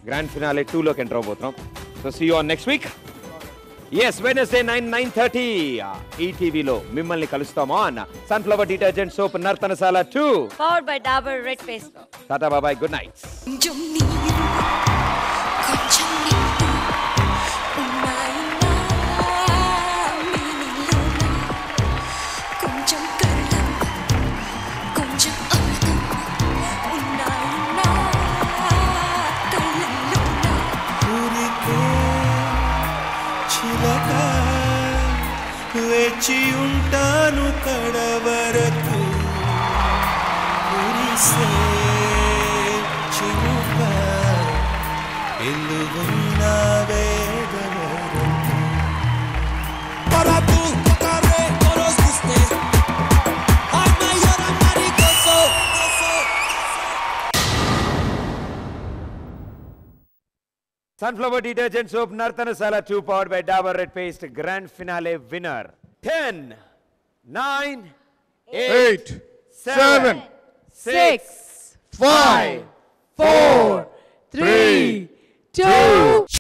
Grand finale 2లోకి ఎంటర్ అవబోతున్నాం. So see you on next week. Yes, Wednesday 9:30 ఈటీవీలో మిమ్మల్ని కలుస్తాము on sunflower detergent soap Nartanasala 2 powered by Dabur red paste. Tata bye, good night. వేచి ఉంటాను కడవరకు కురిసే చినుక ఎల్లుగున్న వేదవరకు para tú tocaré todos ustedes ay mayor maricoso. Sunflower detergent soap Narthanasala 2 powered by Dabur Red Paste grand finale winner 10 9 8 7 6 5 4